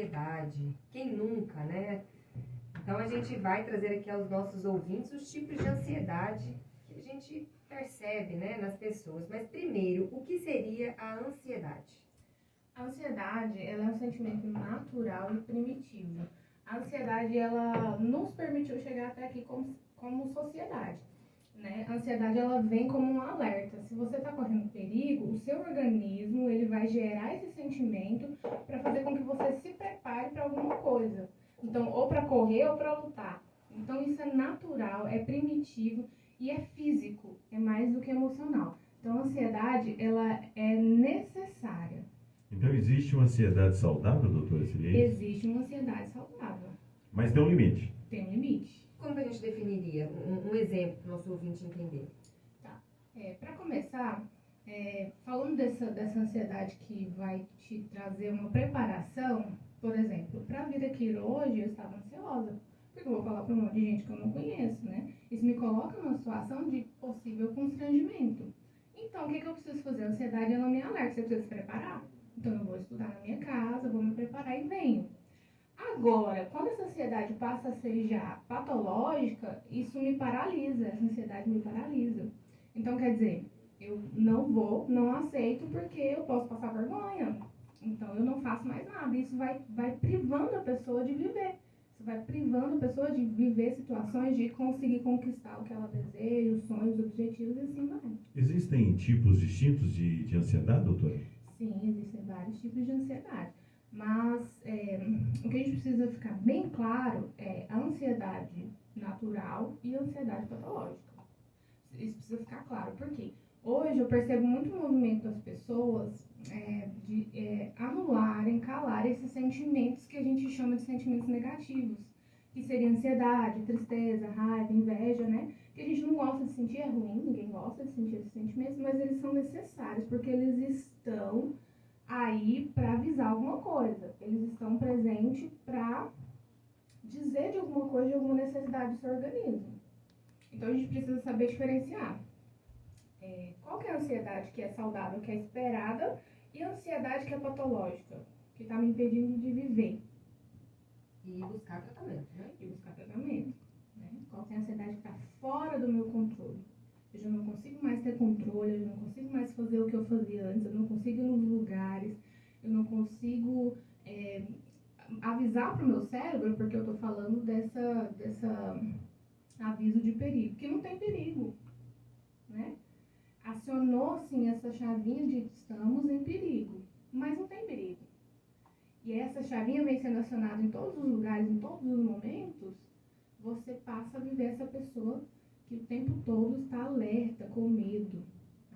ansiedade. Quem nunca, né? Então a gente vai trazer aqui aos nossos ouvintes os tipos de ansiedade que a gente percebe, né, nas pessoas. Mas primeiro, o que seria a ansiedade? A ansiedade, ela é um sentimento natural e primitivo. A ansiedade, ela nos permitiu chegar até aqui como sociedade, né? A ansiedade, ela vem como um alerta. Se você está correndo perigo, o seu organismo, ele vai gerar esse sentimento para fazer com que você se prepare para alguma coisa. Então, ou para correr ou para lutar. Então, isso é natural, é primitivo e é físico, é mais do que emocional. Então, a ansiedade, ela é necessária. Então existe uma ansiedade saudável, doutora? Seria isso? Existe uma ansiedade saudável. Mas tem um limite. Tem um limite. Como que a gente definiria? Um exemplo para o nosso ouvinte entender. Tá. Para começar, falando dessa ansiedade que vai te trazer uma preparação, por exemplo, para vir aqui hoje eu estava ansiosa, porque eu vou falar para um monte de gente que eu não conheço, né? Isso me coloca numa situação de possível constrangimento. Então, o que eu preciso fazer? A ansiedade, ela me alerta, você precisa se preparar. Então, eu vou estudar na minha casa, vou me preparar e venho. Agora, quando essa ansiedade passa a ser já patológica, isso me paralisa, essa ansiedade me paralisa. Então, quer dizer, eu não aceito porque eu posso passar vergonha. Então, eu não faço mais nada. Isso vai privando a pessoa de viver. Isso vai privando a pessoa de viver situações, de conseguir conquistar o que ela deseja, os sonhos, os objetivos e assim vai. Existem tipos distintos de ansiedade, doutora? Sim, existem vários tipos de ansiedade. Mas o que a gente precisa ficar bem claro é a ansiedade natural e a ansiedade patológica. Isso precisa ficar claro, porque hoje eu percebo muito movimento das pessoas de anularem, calarem esses sentimentos que a gente chama de sentimentos negativos, que seria ansiedade, tristeza, raiva, inveja, né? Que a gente não gosta de sentir, é ruim, ninguém gosta de sentir esses sentimentos, mas eles são necessários, porque eles estão aí para avisar alguma coisa. Eles estão presentes para dizer de alguma coisa, de alguma necessidade do seu organismo. Então a gente precisa saber diferenciar. Qual que é a ansiedade que é saudável, que é esperada, e a ansiedade que é patológica, que está me impedindo de viver. E buscar tratamento, né? E buscar tratamento. Né? Qual que é a ansiedade que está fora do meu controle? Eu já não consigo mais ter controle, eu já não consigo mais fazer o que eu fazia antes, eu não consigo ir nos lugares, eu não consigo avisar para o meu cérebro, porque eu estou falando dessa aviso de perigo, que não tem perigo, né? Acionou, sim, essa chavinha de estamos em perigo, mas não tem perigo. E essa chavinha vem sendo acionada em todos os lugares, em todos os momentos, você passa a viver essa pessoa que o tempo todo está alerta, com medo.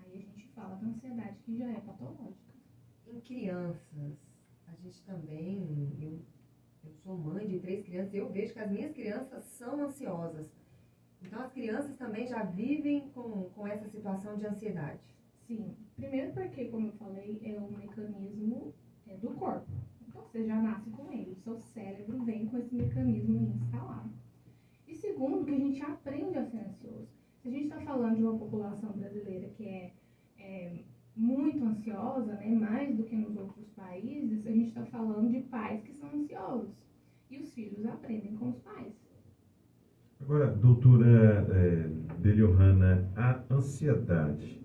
Aí a gente fala da ansiedade que já é patológica. Em crianças, a gente também, eu sou mãe de 3 crianças, eu vejo que as minhas crianças são ansiosas. Então as crianças também já vivem com essa situação de ansiedade. Sim, primeiro porque, como eu falei, é um mecanismo do corpo. Então você já nasce com ele, o seu cérebro vem com esse mecanismo instalado. E segundo, que a gente aprende a ser ansioso. Se a gente está falando de uma população brasileira que é muito ansiosa, né, mais do que nos outros países, a gente está falando de pais que são ansiosos. E os filhos aprendem com os pais. Agora, doutora Deliohana, a ansiedade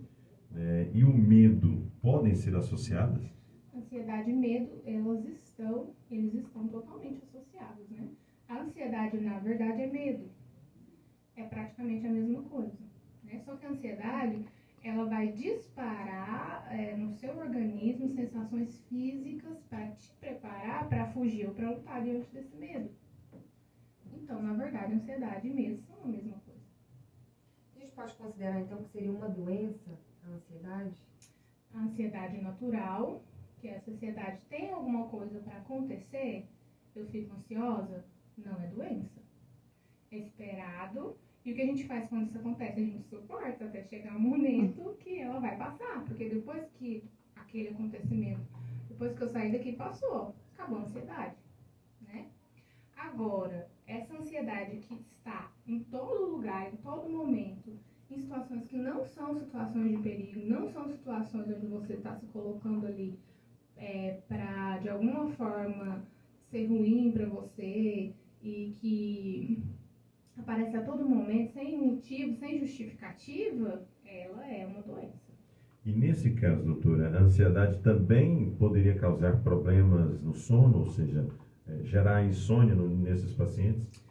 e o medo podem ser associadas? Ansiedade e medo, eles estão totalmente associados, né? A ansiedade, na verdade, é medo. É praticamente a mesma coisa, né? Só que a ansiedade, ela vai disparar no seu organismo sensações físicas para te preparar para fugir ou para lutar diante desse medo. Então, na verdade, ansiedade e medo são a mesma coisa. A gente pode considerar, então, que seria uma doença, a ansiedade? A ansiedade natural, que essa ansiedade tem alguma coisa para acontecer, eu fico ansiosa, não é doença. É esperado. E o que a gente faz quando isso acontece? A gente suporta até chegar um momento que ela vai passar. Porque depois que aquele acontecimento, depois que eu saí daqui, passou. Acabou a ansiedade, né? Agora, essa ansiedade que está em todo lugar, em todo momento, em situações que não são situações de perigo, não são situações onde você está se colocando ali para, de alguma forma, ser ruim para você e que aparece a todo momento, sem motivo, sem justificativa, ela é uma doença. E nesse caso, doutora, a ansiedade também poderia causar problemas no sono, ou seja, gerar insônia nesses pacientes?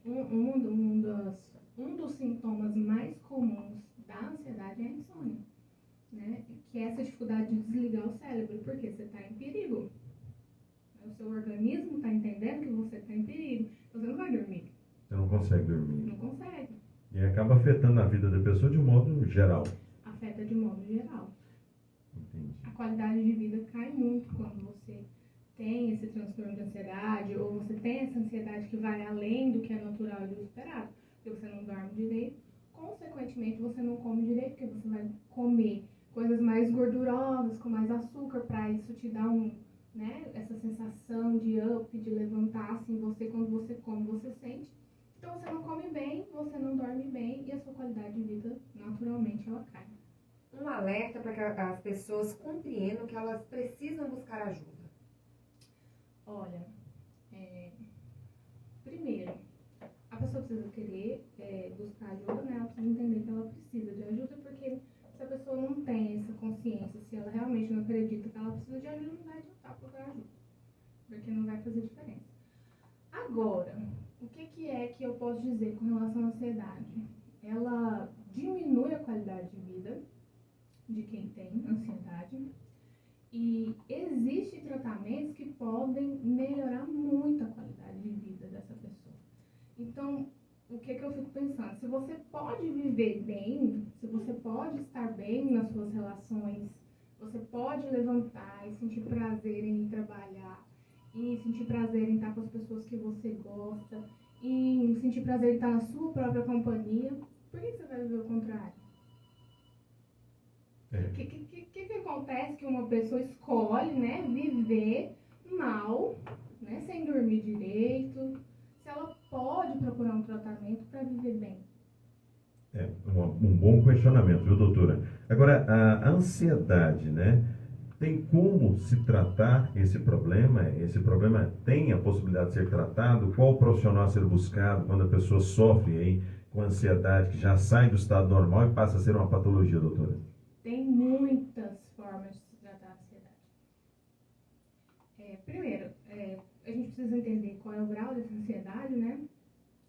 Um dos sintomas mais comuns da ansiedade é a insônia, né? Que é essa dificuldade de desligar o cérebro, porque você está em perigo. O seu organismo está entendendo que você está em perigo, você não vai dormir. Você não consegue dormir. Não consegue. E acaba afetando a vida da pessoa de um modo geral. Afeta de modo geral. Entendi. A qualidade de vida cai muito quando você tem esse transtorno de ansiedade ou você tem essa ansiedade que vai além do que é natural e do esperado. Porque você não dorme direito, consequentemente você não come direito, porque você vai comer coisas mais gordurosas, com mais açúcar, para isso te dar essa sensação de up, de levantar assim, você quando você come, você sente. Então você não come bem, você não dorme bem e a sua qualidade de vida, naturalmente, ela cai. Um alerta para que as pessoas compreendam que elas precisam buscar ajuda. Olha, primeiro, a pessoa precisa querer buscar ajuda, né? Ela precisa entender que ela precisa de ajuda, porque se a pessoa não tem essa consciência, se ela realmente não acredita que ela precisa de ajuda, não vai adiantar procurar ajuda, porque não vai fazer diferença. Agora, o que é que eu posso dizer com relação à ansiedade? Ela diminui a qualidade de vida de quem tem ansiedade e existem tratamentos que podem melhorar muito a qualidade de vida dessa pessoa. Então, o que eu fico pensando? Se você pode viver bem, se você pode estar bem nas suas relações, você pode levantar e sentir prazer em trabalhar, e sentir prazer em estar com as pessoas que você gosta, e sentir prazer em estar na sua própria companhia, por que você vai viver o contrário? O que acontece que uma pessoa escolhe, né, viver mal, né, sem dormir direito, se ela pode procurar um tratamento para viver bem? Um bom questionamento, viu, doutora? Agora, a ansiedade, né? Tem como se tratar esse problema? Esse problema tem a possibilidade de ser tratado? Qual profissional a ser buscado quando a pessoa sofre aí com ansiedade, que já sai do estado normal e passa a ser uma patologia, doutora? Tem muitas formas de se tratar a ansiedade. Primeiro, a gente precisa entender qual é o grau dessa ansiedade, né?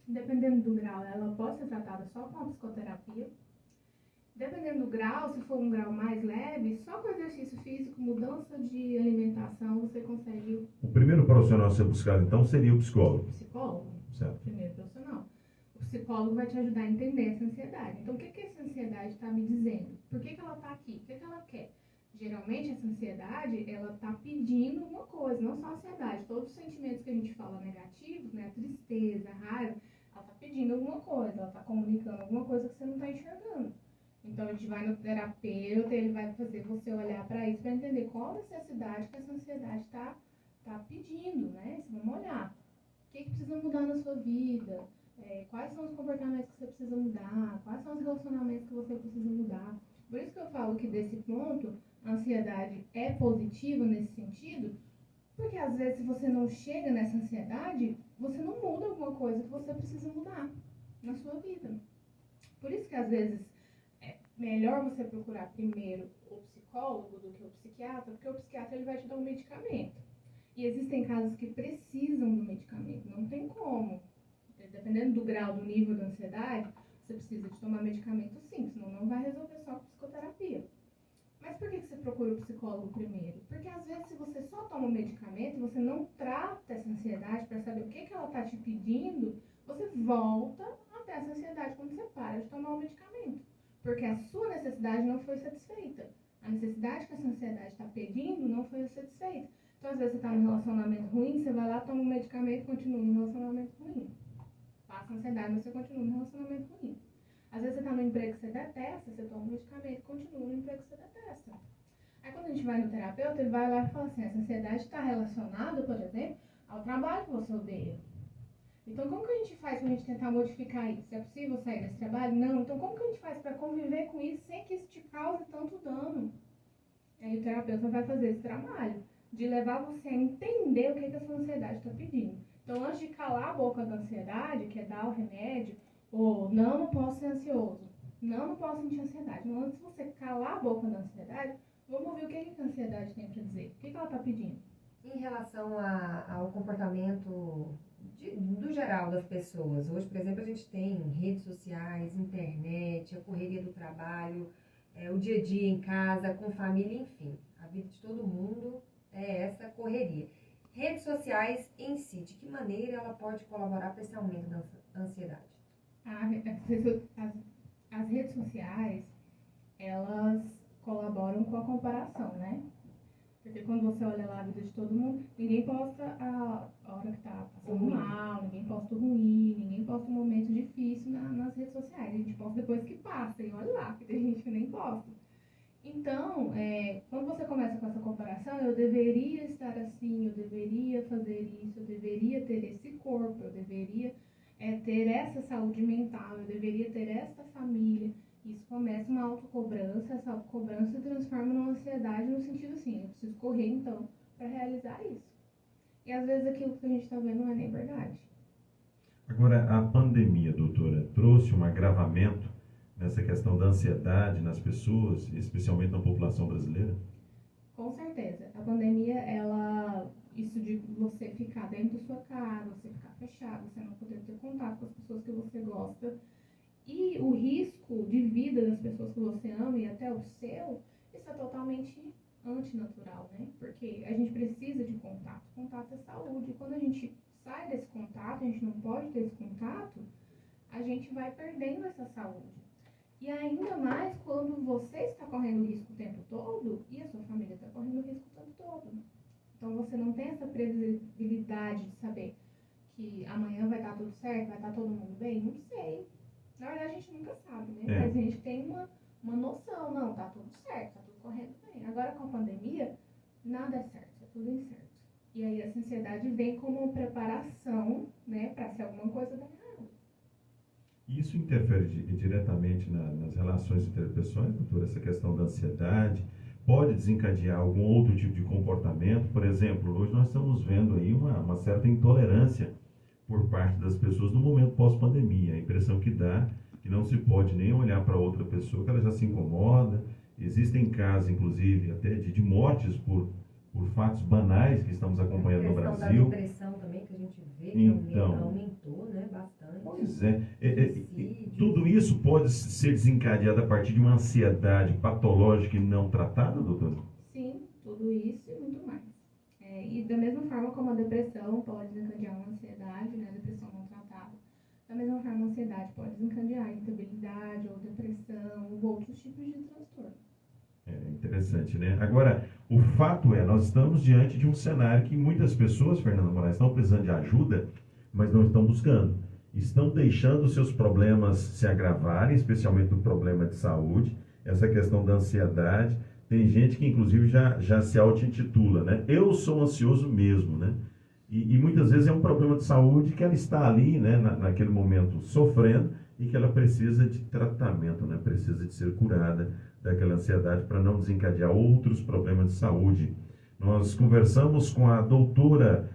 Dependendo do grau, ela pode ser tratada só com a psicoterapia. Dependendo do grau, se for um grau mais leve, só com exercício físico, mudança de alimentação, você consegue... O primeiro profissional a ser buscado, então, seria o psicólogo. Psicólogo. Certo. Primeiro profissional. O psicólogo vai te ajudar a entender essa ansiedade. Então, o que essa ansiedade está me dizendo? Por que ela está aqui? O que ela quer? Geralmente, essa ansiedade, ela está pedindo alguma coisa, não só a ansiedade. Todos os sentimentos que a gente fala negativos, né? A tristeza, a raiva, ela está pedindo alguma coisa, ela está comunicando alguma coisa que você não está enxergando. Então, a gente vai no terapeuta, ele vai fazer você olhar para isso, para entender qual a necessidade que essa ansiedade está pedindo, né? Vamos olhar. O que precisa mudar na sua vida? Quais são os comportamentos que você precisa mudar? Quais são os relacionamentos que você precisa mudar? Por isso que eu falo que, desse ponto, a ansiedade é positiva nesse sentido, porque às vezes, se você não chega nessa ansiedade, você não muda alguma coisa que você precisa mudar na sua vida. Por isso que, às vezes, é melhor você procurar primeiro o psicólogo do que o psiquiatra, porque o psiquiatra ele vai te dar um medicamento. E existem casos que precisam do medicamento, não tem como. Dependendo do grau, do nível da ansiedade, você precisa de tomar medicamento sim, senão não vai resolver só com psicoterapia. Mas por que você procura o psicólogo primeiro? Porque às vezes, se você só toma o medicamento, você não trata essa ansiedade para saber o que ela está te pedindo, você volta até essa ansiedade quando você para de tomar o medicamento. Porque a sua necessidade não foi satisfeita. A necessidade que essa ansiedade está pedindo não foi satisfeita. Então, às vezes, você está num relacionamento ruim, você vai lá, toma um medicamento e continua no relacionamento ruim. Passa a ansiedade, mas você continua no relacionamento ruim. Às vezes, você está no emprego que você detesta, você toma um medicamento e continua no emprego que você detesta. Aí, quando a gente vai no terapeuta, ele vai lá e fala assim, essa ansiedade está relacionada, por exemplo, ao trabalho que você odeia. Então, como que a gente faz para a gente tentar modificar isso? É possível sair desse trabalho? Não. Então, como que a gente faz para conviver com isso sem que isso te cause tanto dano? Aí o terapeuta vai fazer esse trabalho. de levar você a entender o que a sua ansiedade está pedindo. Então, antes de calar a boca da ansiedade, que é dar o remédio, ou não posso ser ansioso, não posso sentir ansiedade. Então, antes de você calar a boca da ansiedade, vamos ouvir o que a ansiedade tem para dizer. O que ela está pedindo? Em relação ao comportamento do geral das pessoas, hoje, por exemplo, a gente tem redes sociais, internet, a correria do trabalho, o dia a dia em casa, com família, enfim. A vida de todo mundo é essa correria. Redes sociais em si, de que maneira ela pode colaborar para esse aumento da ansiedade? As redes sociais, elas colaboram com a comparação, né? Porque quando você olha lá a vida de todo mundo, ninguém posta a hora que tá passando mal, ninguém posta o ruim, ninguém posta um momento difícil nas redes sociais. A gente posta depois que passa, e olha lá, porque tem gente que nem posta. Então, quando você começa com essa comparação, eu deveria estar assim, eu deveria fazer isso, eu deveria ter esse corpo, eu deveria ter essa saúde mental, eu deveria ter essa família. Isso começa uma autocobrança, essa autocobrança se transforma numa ansiedade no sentido assim, eu preciso correr então para realizar isso. E às vezes aquilo que a gente está vendo não é nem verdade. Agora, a pandemia, doutora, trouxe um agravamento nessa questão da ansiedade nas pessoas, especialmente na população brasileira? Com certeza. A pandemia, isso de você ficar dentro da sua casa, você ficar fechado, você não poder ter contato com as pessoas que você gosta, e o risco de vida das pessoas que você ama e até o seu, isso é totalmente antinatural, né? Porque a gente precisa de contato. Contato é saúde. E quando a gente sai desse contato, a gente não pode ter esse contato, a gente vai perdendo essa saúde. E ainda mais quando você está correndo risco o tempo todo e a sua família está correndo risco o tempo todo. Então você não tem essa previsibilidade de saber que amanhã vai dar tudo certo, vai estar todo mundo bem? Não sei. Na verdade a gente nunca sabe, né? Mas a gente tem uma noção, não, tá tudo certo, tá tudo correndo bem. Agora com a pandemia, nada é certo, é tudo incerto. E aí essa ansiedade vem como uma preparação, né, para se alguma coisa dar errado. Isso interfere diretamente nas relações interpessoais, doutora? Essa questão da ansiedade pode desencadear algum outro tipo de comportamento? Por exemplo, hoje nós estamos vendo aí uma certa intolerância por parte das pessoas no momento pós-pandemia. A impressão que dá que não se pode nem olhar para outra pessoa, que ela já se incomoda. Existem casos, inclusive, até de mortes por fatos banais que estamos acompanhando no Brasil. A questão da depressão também, que a gente vê que aumentou, né, bastante. Pois é. Tudo isso pode ser desencadeado a partir de uma ansiedade patológica e não tratada, doutora? Sim, tudo isso e muito mais. E da mesma forma como a depressão pode desencadear uma ansiedade, né, a depressão não tratada, da mesma forma a ansiedade pode desencadear irritabilidade ou depressão ou outros tipos de transtorno. Interessante, né? Agora, o fato é, nós estamos diante de um cenário que muitas pessoas, Fernanda Moraes, estão precisando de ajuda, mas não estão buscando. Estão deixando seus problemas se agravarem, especialmente o problema de saúde, essa questão da ansiedade. Tem gente que, inclusive, já se auto-intitula, né? Eu sou ansioso mesmo, né? E muitas vezes é um problema de saúde que ela está ali, né, naquele momento, sofrendo e que ela precisa de tratamento, né? Precisa de ser curada daquela ansiedade para não desencadear outros problemas de saúde. Nós conversamos com a doutora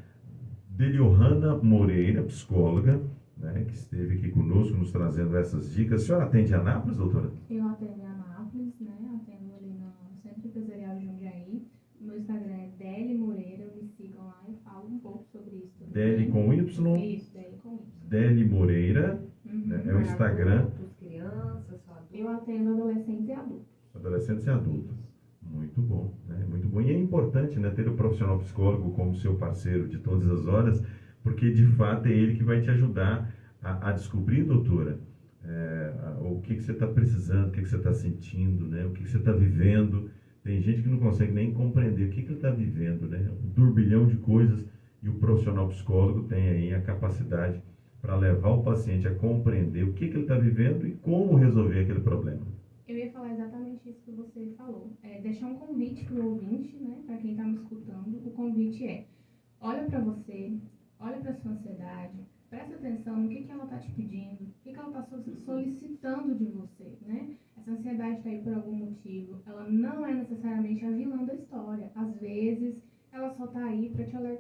Deliohana Moreira, psicóloga, né, que esteve aqui conosco nos trazendo essas dicas. A senhora atende em Anápolis, doutora? Eu atendo em Anápolis, né? Atendo ali no Centro Empresarial Jundiaí. O meu Instagram é Deli Moreira, me sigam lá e falo um pouco sobre isso. Deli com Y? Isso, Deli com Y. Deli Moreira, né, é o Instagram. Adultos, crianças, só adultos. Eu atendo adolescentes e adultos. Adolescentes e adultos. Muito bom, né? Muito bom. E é importante, né, ter o profissional psicólogo como seu parceiro de todas as horas, porque de fato é ele que vai te ajudar a descobrir, doutora, o que você está precisando, o que você está sentindo, né? O que você está vivendo. Tem gente que não consegue nem compreender o que ele está vivendo, né? Um turbilhão de coisas, e o profissional psicólogo tem aí a capacidade para levar o paciente a compreender o que ele está vivendo e como resolver aquele problema. Eu ia falar exatamente isso que você falou. Deixar um convite para o ouvinte, né, para quem está me escutando. O convite é: olha para você, olha para sua ansiedade, presta atenção no que ela está te pedindo, o que ela está solicitando de você, né? Essa ansiedade está aí por algum motivo. Ela não é necessariamente a vilã da história. Às vezes, ela só tá aí para te alertar